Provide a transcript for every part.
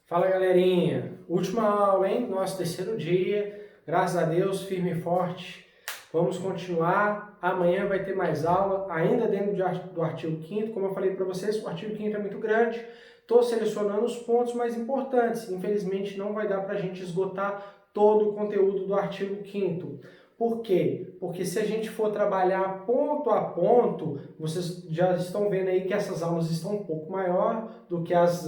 Fala galerinha, última aula, hein? Nosso terceiro dia, graças a Deus, firme e forte. Vamos continuar, amanhã vai ter mais aula, ainda dentro do artigo 5º, como eu falei para vocês, o artigo 5º é muito grande, estou selecionando os pontos mais importantes, infelizmente não vai dar para a gente esgotar todo o conteúdo do artigo 5º. Por quê? Porque se a gente for trabalhar ponto a ponto, vocês já estão vendo aí que essas aulas estão um pouco maior do que as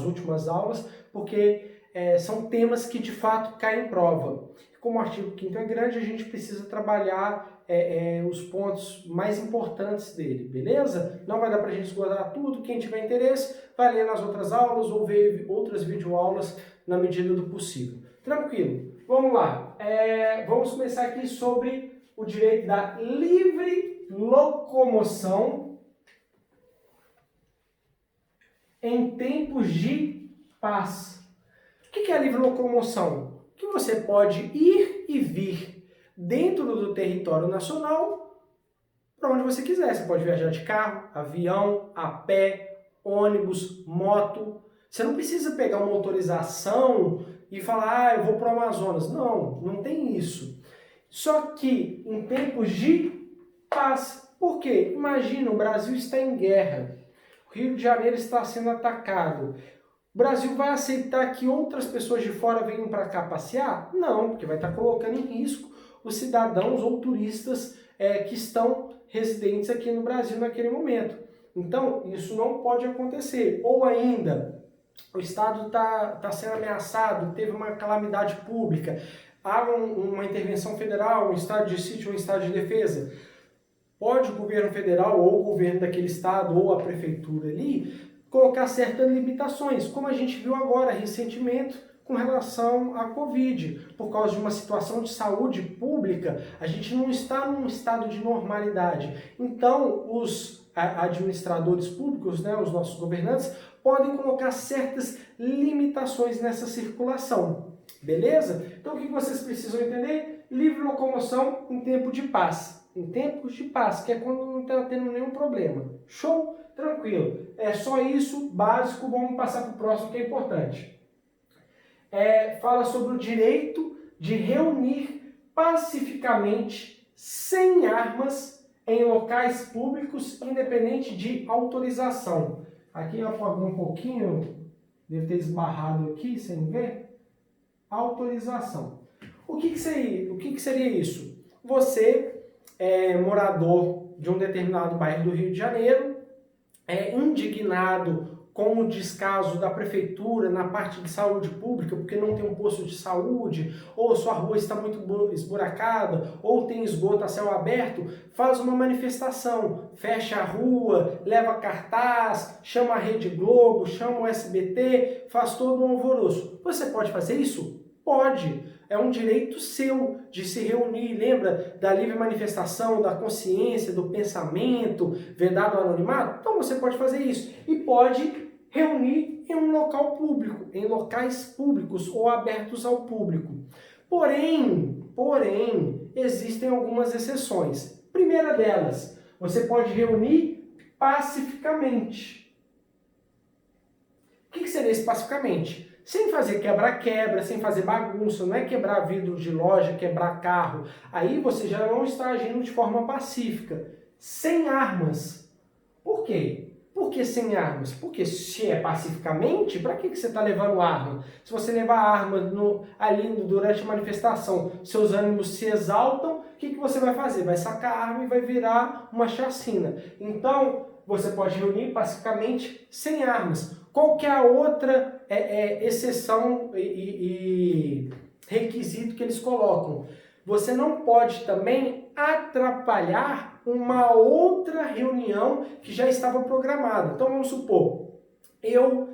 últimas aulas, porque são temas que de fato caem em prova. Como o artigo 5º é grande, a gente precisa trabalhar os pontos mais importantes dele, beleza? Não vai dar para a gente esgotar tudo, quem tiver interesse vai ler nas outras aulas ou ver outras videoaulas na medida do possível. Tranquilo? Vamos lá, vamos começar aqui sobre o direito da livre locomoção em tempos de paz. O que é a livre locomoção? Que você pode ir e vir dentro do território nacional para onde você quiser. Você pode viajar de carro, avião, a pé, ônibus, moto. Você não precisa pegar uma autorização e falar, eu vou para o Amazonas. Não, não tem isso. Só que em tempos de paz. Por quê? Imagina, o Brasil está em guerra. O Rio de Janeiro está sendo atacado. O Brasil vai aceitar que outras pessoas de fora venham para cá passear? Não, porque vai estar colocando em risco os cidadãos ou turistas que estão residentes aqui no Brasil naquele momento. Então, isso não pode acontecer. Ou ainda, o Estado está sendo ameaçado, teve uma calamidade pública, há uma intervenção federal, um estado de sítio, um estado de defesa. Pode o governo federal ou o governo daquele estado ou a prefeitura ali colocar certas limitações, como a gente viu agora recentemente com relação à Covid. Por causa de uma situação de saúde pública, a gente não está num estado de normalidade. Então, os administradores públicos, os nossos governantes, podem colocar certas limitações nessa circulação. Beleza? Então, o que vocês precisam entender? Livre locomoção em tempo de paz. Em tempos de paz, que é quando não está tendo nenhum problema. Show? Tranquilo. É só isso, básico. Vamos passar para o próximo, que é importante. Fala sobre o direito de reunir pacificamente, sem armas, em locais públicos, independente de autorização. Aqui eu apago um pouquinho, devo ter esbarrado aqui sem ver. Autorização. O que seria isso? Você morador de um determinado bairro do Rio de Janeiro, indignado com o descaso da prefeitura na parte de saúde pública, porque não tem um posto de saúde, ou sua rua está muito esburacada, ou tem esgoto a céu aberto, faz uma manifestação, fecha a rua, leva cartaz, chama a Rede Globo, chama o SBT, faz todo um alvoroço. Você pode fazer isso? Pode. É um direito seu de se reunir. Lembra da livre manifestação, da consciência, do pensamento, vedado ao anonimato? Então você pode fazer isso. E pode reunir em um local público, em locais públicos ou abertos ao público. Porém, existem algumas exceções. Primeira delas, você pode reunir pacificamente. O que seria esse pacificamente? Sem fazer quebra-quebra, sem fazer bagunça, não é quebrar vidro de loja, quebrar carro. Aí você já não está agindo de forma pacífica. Sem armas. Por quê? Por que sem armas? Porque se é pacificamente, para que você está levando arma? Se você levar arma ali durante a manifestação, seus ânimos se exaltam, o que você vai fazer? Vai sacar a arma e vai virar uma chacina. Então, você pode reunir pacificamente sem armas. Qual que é a outra exceção e requisito que eles colocam? Você não pode também atrapalhar uma outra reunião que já estava programada. Então vamos supor, eu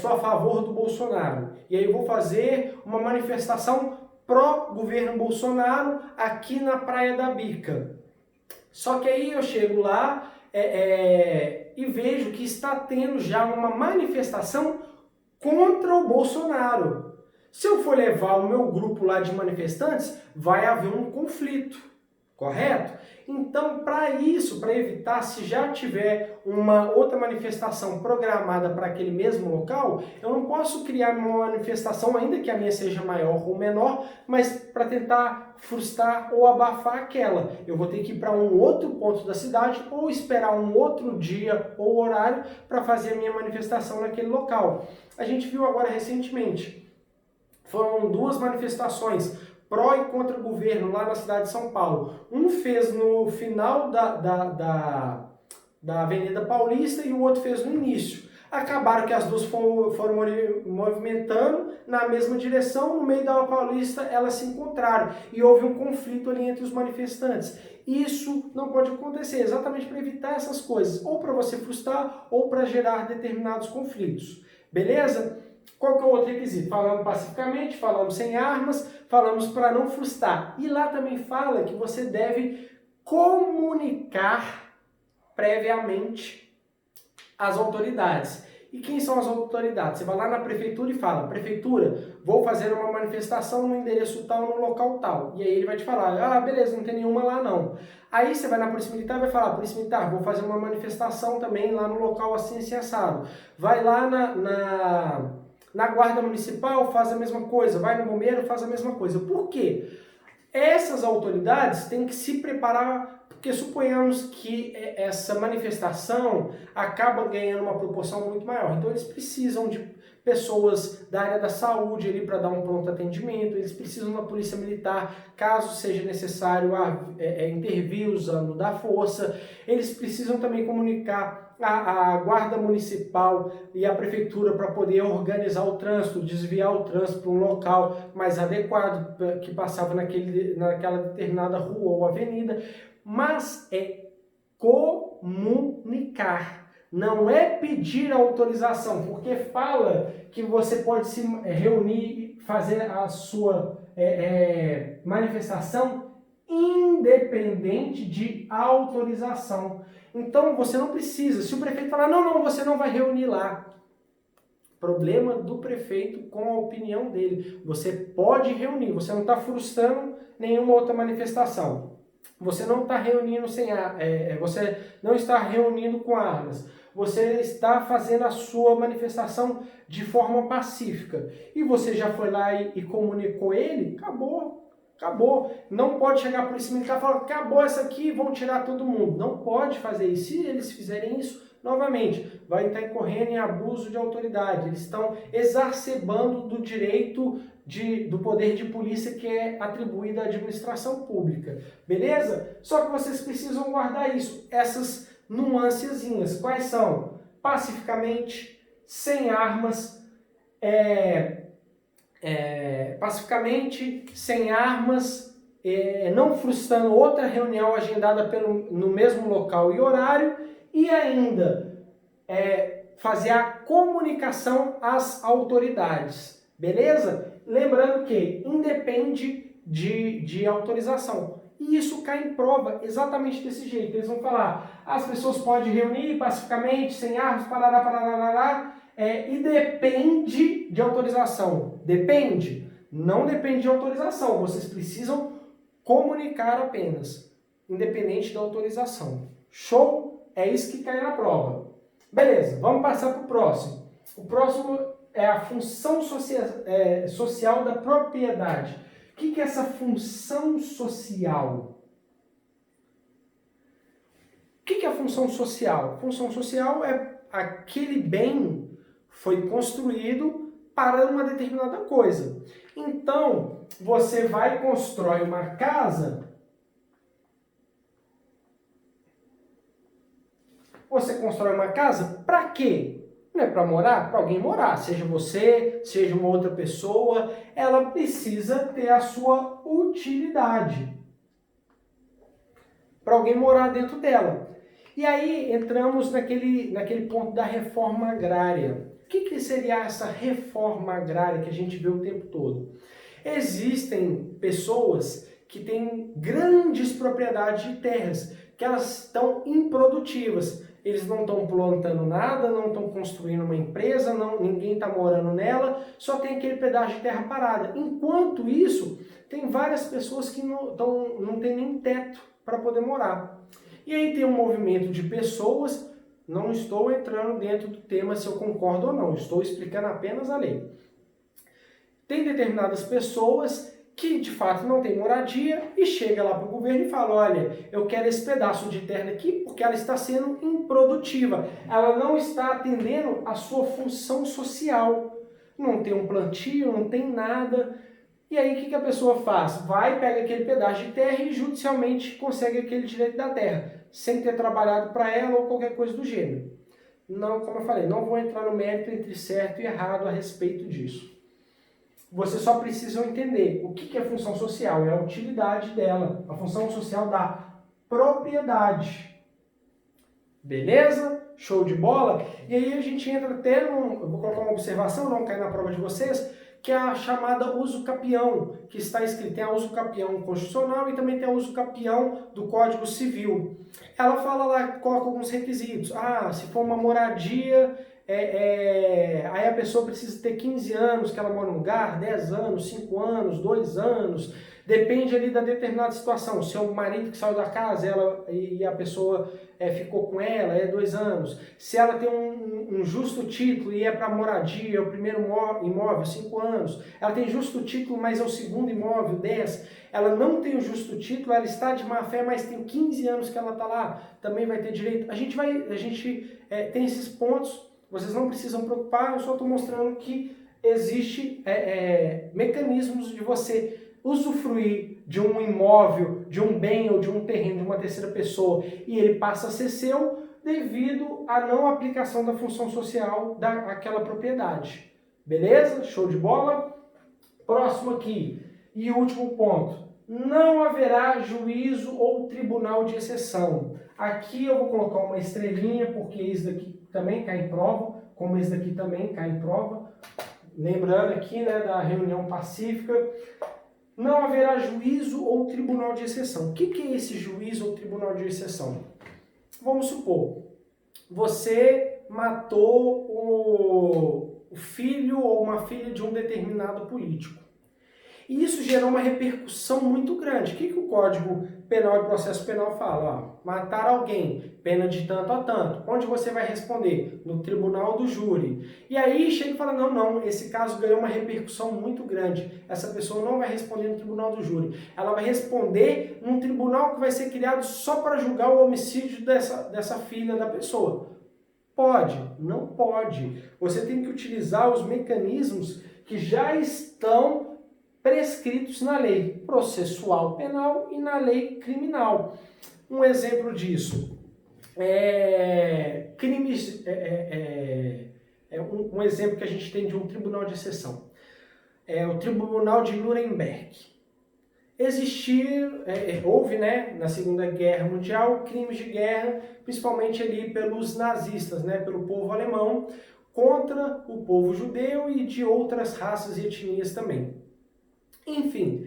sou a favor do Bolsonaro e aí eu vou fazer uma manifestação pró-governo Bolsonaro aqui na Praia da Bica. Só que aí eu chego lá e vejo que está tendo já uma manifestação contra o Bolsonaro. Se eu for levar o meu grupo lá de manifestantes, vai haver um conflito. Correto? Então, para isso, para evitar, se já tiver uma outra manifestação programada para aquele mesmo local, eu não posso criar uma manifestação, ainda que a minha seja maior ou menor, mas para tentar frustrar ou abafar aquela. Eu vou ter que ir para um outro ponto da cidade ou esperar um outro dia ou horário para fazer a minha manifestação naquele local. A gente viu agora recentemente, foram 2 manifestações pró e contra o governo lá na cidade de São Paulo. Um fez no final da Avenida Paulista e o outro fez no início. Acabaram que as duas foram movimentando na mesma direção, no meio da Paulista elas se encontraram e houve um conflito ali entre os manifestantes. Isso não pode acontecer, exatamente para evitar essas coisas, ou para você frustrar ou para gerar determinados conflitos. Beleza? Qual que é o outro requisito? Falamos pacificamente, falamos sem armas, falamos para não frustrar. E lá também fala que você deve comunicar previamente às autoridades. E quem são as autoridades? Você vai lá na prefeitura e fala: prefeitura, vou fazer uma manifestação no endereço tal, no local tal. E aí ele vai te falar: ah, beleza, não tem nenhuma lá não. Aí você vai na Polícia Militar e vai falar: Polícia Militar, vou fazer uma manifestação também lá no local assim, assim, assado. Vai lá na Guarda Municipal, faz a mesma coisa. Vai no Bombeiro, faz a mesma coisa. Por quê? Essas autoridades têm que se preparar, porque suponhamos que essa manifestação acaba ganhando uma proporção muito maior. Então eles precisam de pessoas da área da saúde ali para dar um pronto atendimento, eles precisam da polícia militar, caso seja necessário intervir usando da força, eles precisam também comunicar a guarda municipal e a prefeitura para poder organizar o trânsito, desviar o trânsito para um local mais adequado que passava naquela determinada rua ou avenida, mas é comunicar, não é pedir autorização, porque fala que você pode se reunir e fazer a sua manifestação independente de autorização. Então você não precisa, se o prefeito falar, não, você não vai reunir lá. Problema do prefeito com a opinião dele. Você pode reunir, você não está frustrando nenhuma outra manifestação. Você não está reunindo você não está reunindo com armas. Você está fazendo a sua manifestação de forma pacífica. E você já foi lá e comunicou ele, acabou. Acabou. Não pode chegar a polícia militar e falar, acabou essa aqui, vão tirar todo mundo. Não pode fazer isso. Se eles fizerem isso, novamente, vai estar incorrendo em abuso de autoridade. Eles estão exacerbando do direito do poder de polícia que é atribuído à administração pública. Beleza? Só que vocês precisam guardar isso. Essas nuancezinhas. Quais são? Pacificamente, sem armas, pacificamente, sem armas, não frustrando outra reunião agendada no mesmo local e horário, e ainda fazer a comunicação às autoridades, beleza? Lembrando que independe de autorização. E isso cai em prova exatamente desse jeito. Eles vão falar, as pessoas podem reunir pacificamente, sem armas, parará, e depende de autorização. Depende? Não depende de autorização. Vocês precisam comunicar apenas, independente da autorização. Show? É isso que cai na prova. Beleza, vamos passar para o próximo. O próximo é a função social da propriedade. O que é essa função social? O que é a função social? Função social é aquele bem foi construído para uma determinada coisa. Então, você vai e constrói uma casa. Você constrói uma casa para quê? Não é para morar? Para alguém morar. Seja você, seja uma outra pessoa, ela precisa ter a sua utilidade. Para alguém morar dentro dela. E aí entramos naquele ponto da reforma agrária. O que seria essa reforma agrária que a gente vê o tempo todo? Existem pessoas que têm grandes propriedades de terras, que elas estão improdutivas. Eles não estão plantando nada, não estão construindo uma empresa, ninguém está morando nela, só tem aquele pedaço de terra parada. Enquanto isso, tem várias pessoas que não têm nem teto. para poder morar. E aí tem um movimento de pessoas, não estou entrando dentro do tema se eu concordo ou não, estou explicando apenas a lei. Tem determinadas pessoas que de fato não tem moradia e chega lá para o governo e fala, olha, eu quero esse pedaço de terra aqui porque ela está sendo improdutiva, ela não está atendendo a sua função social, não tem um plantio, não tem nada. E aí o que a pessoa faz? Vai, pega aquele pedaço de terra e judicialmente consegue aquele direito da terra, sem ter trabalhado para ela ou qualquer coisa do gênero. Não, como eu falei, não vou entrar no mérito entre certo e errado a respeito disso. Você só precisa entender o que é função social, é a utilidade dela, a função social da propriedade. Beleza? Show de bola? E aí a gente entra até eu vou colocar uma observação, não cair na prova de vocês, que é a chamada uso capião, que está escrito, tem a uso capião constitucional e também tem a uso capião do Código Civil. Ela fala lá, coloca alguns requisitos. Se for uma moradia, aí a pessoa precisa ter 15 anos que ela mora no lugar, 10 anos, 5 anos, 2 anos, depende ali da determinada situação. Se é o marido que saiu da casa e a pessoa ficou com ela, 2 anos. Se ela tem um justo título e é para moradia, é o primeiro imóvel, 5 anos. Ela tem justo título, mas é o segundo imóvel, 10. Ela não tem o justo título, ela está de má fé, mas tem 15 anos que ela está lá, também vai ter direito. A gente tem esses pontos, vocês não precisam preocupar, eu só estou mostrando que existe mecanismos de você usufruir de um imóvel, de um bem ou de um terreno de uma terceira pessoa e ele passa a ser seu devido à não aplicação da função social daquela propriedade. Beleza? Show de bola? Próximo aqui. E último ponto. Não haverá juízo ou tribunal de exceção. Aqui eu vou colocar uma estrelinha porque isso daqui também cai em prova, como esse daqui também cai em prova. Lembrando aqui, né, da reunião pacífica. Não haverá juízo ou tribunal de exceção. O que é esse juízo ou tribunal de exceção? Vamos supor, você matou o filho ou uma filha de um determinado político. E isso gerou uma repercussão muito grande. O que o Código Penal e Processo Penal fala? Matar alguém, pena de tanto a tanto. Onde você vai responder? No tribunal do júri. E aí chega e fala, não, esse caso ganhou uma repercussão muito grande. Essa pessoa não vai responder no tribunal do júri. Ela vai responder num tribunal que vai ser criado só para julgar o homicídio dessa filha da pessoa. Pode? Não pode. Você tem que utilizar os mecanismos que já estão prescritos na lei processual penal e na lei criminal. Um exemplo disso um exemplo que a gente tem de um tribunal de exceção. É o Tribunal de Nuremberg. Houve, né, na Segunda Guerra Mundial, crimes de guerra, principalmente ali pelos nazistas, né, pelo povo alemão, contra o povo judeu e de outras raças e etnias também. Enfim,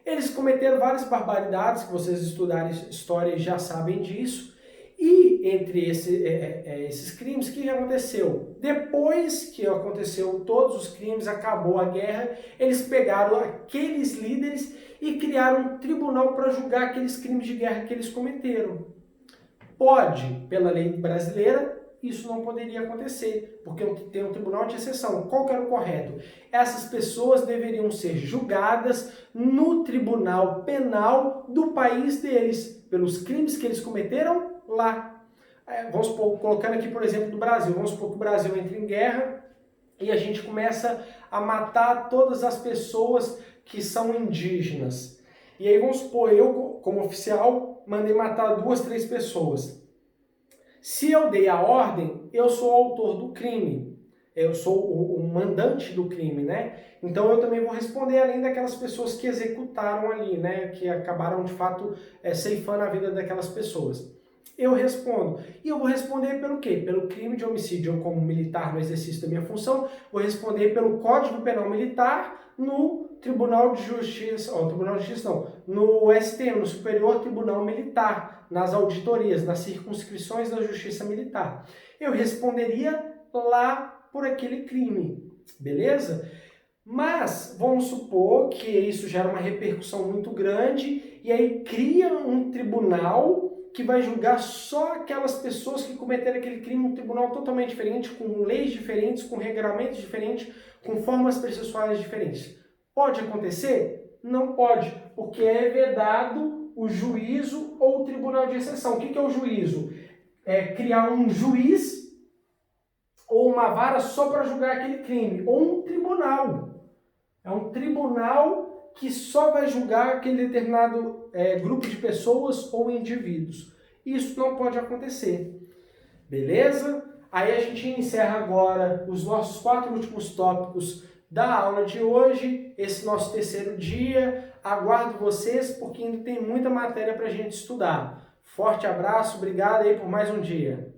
eles cometeram várias barbaridades, que vocês estudarem história já sabem disso, e entre esses crimes, o que aconteceu? Depois que aconteceu todos os crimes, acabou a guerra, eles pegaram aqueles líderes e criaram um tribunal para julgar aqueles crimes de guerra que eles cometeram. Pode, pela lei brasileira, isso não poderia acontecer, porque tem um tribunal de exceção. Qual que era o correto? Essas pessoas deveriam ser julgadas no tribunal penal do país deles, pelos crimes que eles cometeram lá. Vamos supor, colocando aqui, por exemplo, do Brasil. Vamos supor que o Brasil entra em guerra e a gente começa a matar todas as pessoas que são indígenas. E aí vamos supor, eu, como oficial, mandei matar 2, 3 pessoas. Se eu dei a ordem, eu sou o autor do crime. Eu sou o mandante do crime, né? Então eu também vou responder além daquelas pessoas que executaram ali, né? Que acabaram, de fato, ceifando a vida daquelas pessoas. Eu respondo. E eu vou responder pelo quê? Pelo crime de homicídio. Eu, como militar no exercício da minha função, vou responder pelo Código Penal Militar no Tribunal de Justiça, no STM, no Superior Tribunal Militar, nas auditorias, nas circunscrições da Justiça Militar. Eu responderia lá por aquele crime, beleza? Mas vamos supor que isso gera uma repercussão muito grande e aí cria um tribunal que vai julgar só aquelas pessoas que cometeram aquele crime, um tribunal totalmente diferente, com leis diferentes, com regulamentos diferentes, com formas processuais diferentes. Pode acontecer? Não pode, porque é vedado o juízo ou o tribunal de exceção. O que é o juízo? É criar um juiz ou uma vara só para julgar aquele crime, ou um tribunal. É um tribunal que só vai julgar aquele determinado grupo de pessoas ou indivíduos. Isso não pode acontecer. Beleza? Aí a gente encerra agora os nossos 4 últimos tópicos da aula de hoje, esse nosso terceiro dia. Aguardo vocês porque ainda tem muita matéria para a gente estudar. Forte abraço, obrigado aí por mais um dia.